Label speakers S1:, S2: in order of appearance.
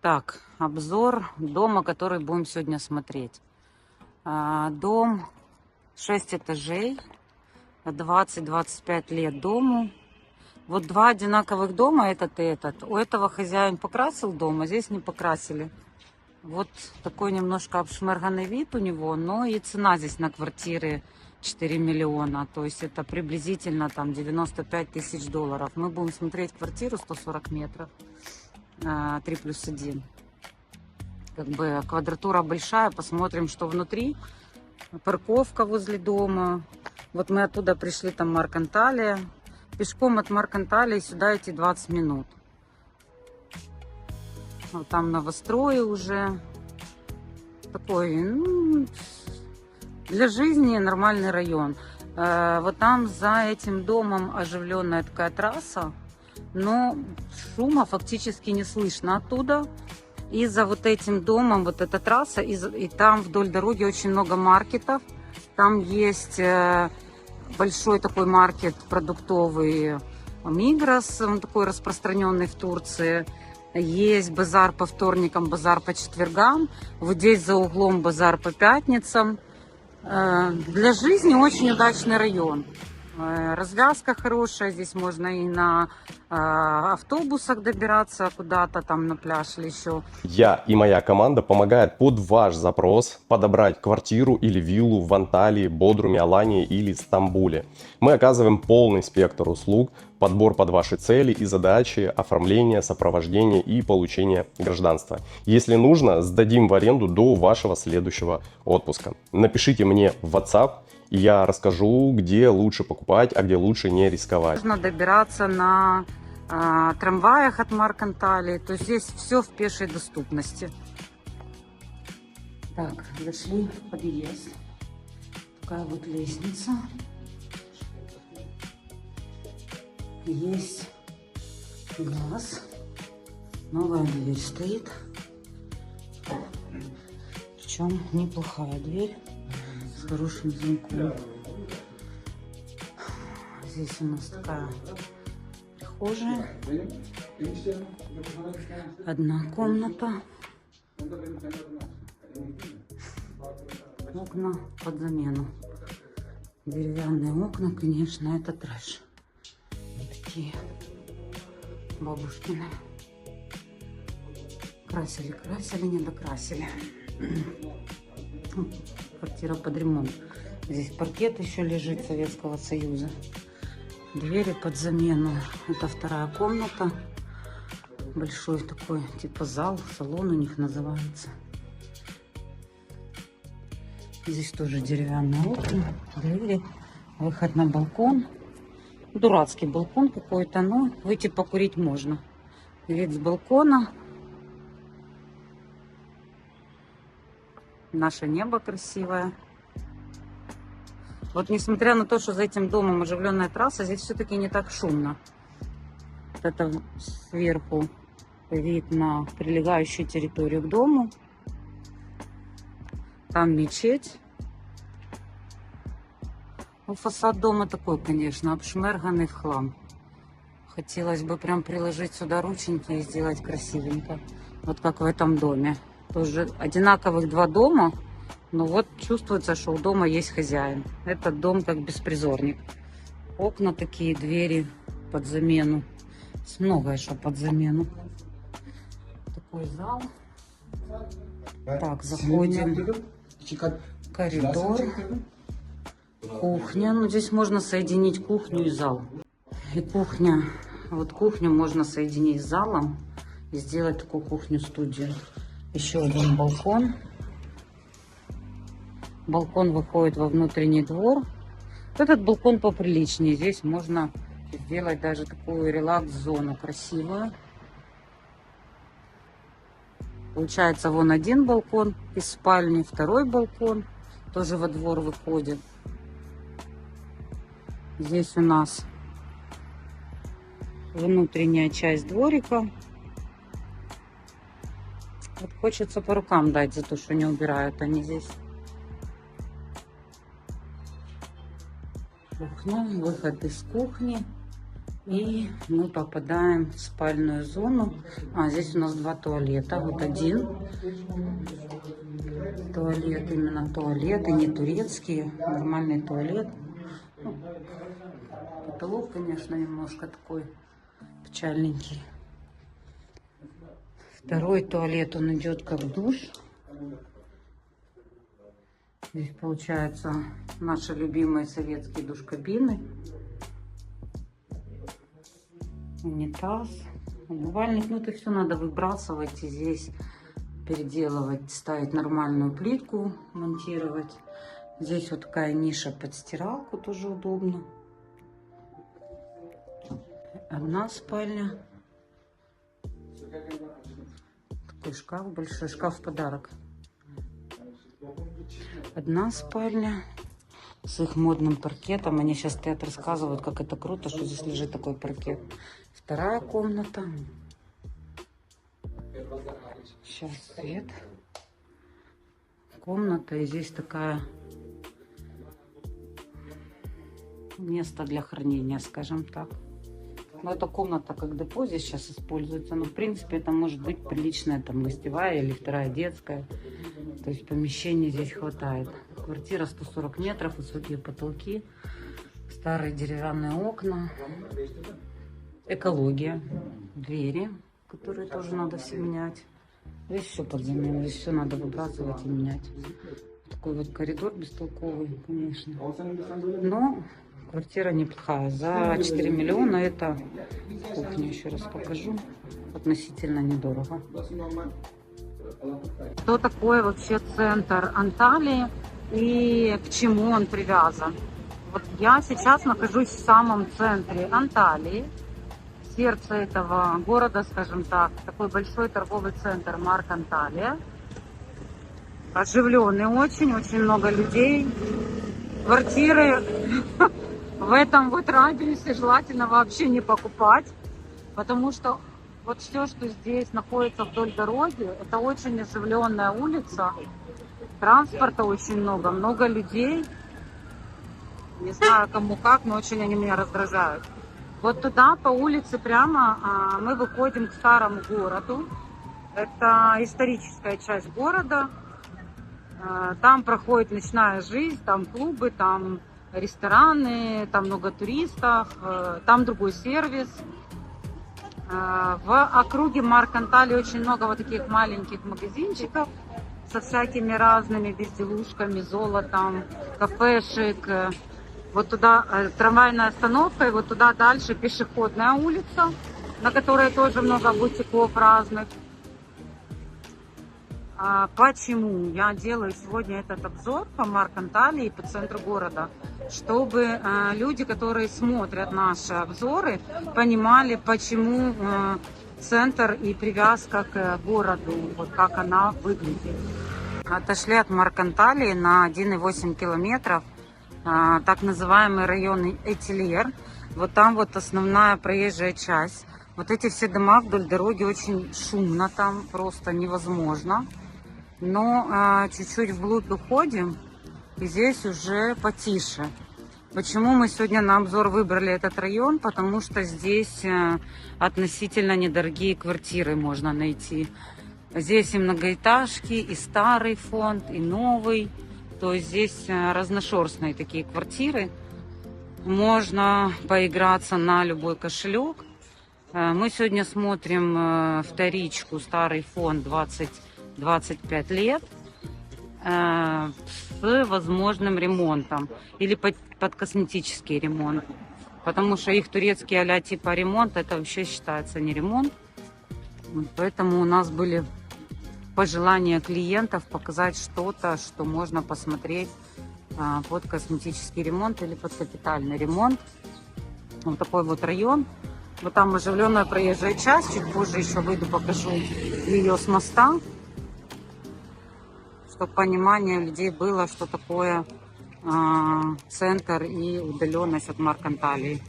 S1: Так, обзор дома, который будем сегодня смотреть. Дом 6 этажей, 20-25 лет дому. Вот два одинаковых дома, этот и этот. У этого хозяин покрасил дом, а здесь не покрасили. Вот такой немножко обшмерганный вид у него, но и цена здесь на квартиры 4 миллиона. То есть это приблизительно там 95 тысяч долларов. Мы будем смотреть квартиру 140 метров, 3+1. Как бы квадратура большая, посмотрим, что внутри. Парковка возле дома. Вот мы оттуда пришли, там Марк-Анталия. Пешком от Марк-Анталии сюда идти 20 минут. Вот там новострои уже. Такой, для жизни нормальный район. Вот там за этим домом оживленная такая трасса, но шума фактически не слышно оттуда. И за вот этим домом, вот эта трасса, и там вдоль дороги очень много маркетов. Там есть большой такой маркет продуктовый Мигрос, он такой распространенный в Турции. Есть базар по вторникам, базар по четвергам. Вот здесь за углом базар по пятницам. Для жизни очень удачный район. Развязка хорошая, здесь можно и на автобусах добираться куда-то там на пляж или еще.
S2: Я и моя команда помогает под ваш запрос подобрать квартиру или виллу в Анталии, Бодруме, Алании или Стамбуле. Мы оказываем полный спектр услуг, подбор под ваши цели и задачи, оформление, сопровождение и получение гражданства. Если нужно, сдадим в аренду до вашего следующего отпуска. Напишите мне в WhatsApp, и я расскажу, где лучше покупать, а где лучше не рисковать.
S1: Можно добираться на трамваях от Марк-Анталии. То есть здесь все в пешей доступности. Так, зашли в подъезд. Такая вот лестница. Есть газ. Новая дверь стоит. Причем неплохая дверь. С хорошим замком. Здесь у нас такая прихожая. Одна комната. Окна под замену. Деревянные окна, конечно, это трэш. Такие бабушкины. Красили, не докрасили. Квартира под ремонт. Здесь паркет еще лежит Советского Союза. Двери под замену. Это вторая комната. Большой такой, типа зал, салон у них называется. Здесь тоже деревянные окна, двери. Выход на балкон. Дурацкий балкон какой-то, но выйти покурить можно. Вид с балкона. Наше небо красивое. Вот несмотря на то, что за этим домом оживленная трасса, здесь все-таки не так шумно. Вот это сверху вид на прилегающую территорию к дому. Там мечеть. Ну, фасад дома такой, конечно, обшмерганный в хлам. Хотелось бы прям приложить сюда рученьки и сделать красивенько. Вот как в этом доме. Тоже одинаковых два дома, но вот чувствуется, что у дома есть хозяин. Этот дом как беспризорник. Окна такие, двери под замену. Многое что под замену. Такой зал. Так, заходим. Коридор. Кухня. Ну, здесь можно соединить кухню и зал. И кухня. Вот кухню можно соединить с залом и сделать такую кухню-студию. Еще один балкон. Балкон выходит во внутренний двор. Этот балкон поприличнее. Здесь можно сделать даже такую релакс-зону красивую. Получается, вон один балкон из спальни, второй балкон тоже во двор выходит. Здесь у нас внутренняя часть дворика. Вот хочется по рукам дать за то, что не убирают они здесь. Кухня, выход из кухни. И мы попадаем в спальную зону. Здесь у нас два туалета. Вот один туалет, именно туалет, и не турецкий, нормальный туалет. Ну, потолок, конечно, немножко такой печальненький. Второй туалет, он идет как душ. Здесь получается наши любимые советские душ-кабины. Унитаз, умывальник. Ну, это все надо выбрасывать и здесь переделывать, ставить нормальную плитку, монтировать. Здесь вот такая ниша под стиралку, тоже удобно. Одна спальня. Такой шкаф, большой шкаф в подарок. Одна спальня с их модным паркетом. Они сейчас стоят, рассказывают, как это круто, что здесь лежит такой паркет. Вторая комната. Сейчас свет. Комната. И здесь такая место для хранения, скажем так. Но эта комната как депо здесь сейчас используется. Но в принципе это может быть приличная там гостевая или вторая детская. То есть помещений здесь хватает. Квартира 140 метров, высокие потолки, старые деревянные окна, экология, двери, которые тоже надо все менять. Здесь все под замену, здесь все надо выбрасывать и менять. Такой вот коридор бестолковый, конечно. Но квартира неплохая. За 4 миллиона это кухня, еще раз покажу, относительно недорого. Что такое вообще центр Анталии и к чему он привязан? Вот я сейчас нахожусь в самом центре Анталии, сердце этого города, скажем так, такой большой торговый центр Марк Анталия. Оживленный очень много людей. Квартиры в этом вот радиусе желательно вообще не покупать, потому что вот все, что здесь находится вдоль дороги, это очень оживленная улица. Транспорта очень много людей. Не знаю, кому как, но очень они меня раздражают. Вот туда, по улице прямо, мы выходим к старому городу. Это историческая часть города. Там проходит ночная жизнь, там клубы, там рестораны, там много туристов, там другой сервис. В округе Марк Анталии очень много вот таких маленьких магазинчиков со всякими разными безделушками, золотом, кафешек. Вот туда трамвайная остановка, и вот туда дальше пешеходная улица, на которой тоже много бутиков разных. Почему я делаю сегодня этот обзор по Марк Анталии, по центру города? Чтобы люди, которые смотрят наши обзоры, понимали, почему центр и привязка к городу, вот как она выглядит. Отошли от Марк Анталии на 1,8 километров, так называемый район Этильер. Вот там вот основная проезжая часть. Вот эти все дома вдоль дороги, очень шумно там, просто невозможно. Но чуть-чуть вглубь уходим, и здесь уже потише. Почему мы сегодня на обзор выбрали этот район? Потому что здесь относительно недорогие квартиры можно найти. Здесь и многоэтажки, и старый фонд, и новый. То есть здесь разношерстные такие квартиры. Можно поиграться на любой кошелек. Мы сегодня смотрим вторичку, старый фонд 20-25 лет. С возможным ремонтом или под косметический ремонт, потому что их турецкий а-ля типа ремонт, это вообще считается не ремонт. Поэтому у нас были пожелания клиентов показать что-то, что можно посмотреть под косметический ремонт или под капитальный ремонт. Вот такой вот район. Вот там оживленная проезжая часть, чуть позже еще выйду, покажу ее с моста, чтобы понимание у людей было, что такое центр и удаленность от Марк Анталии.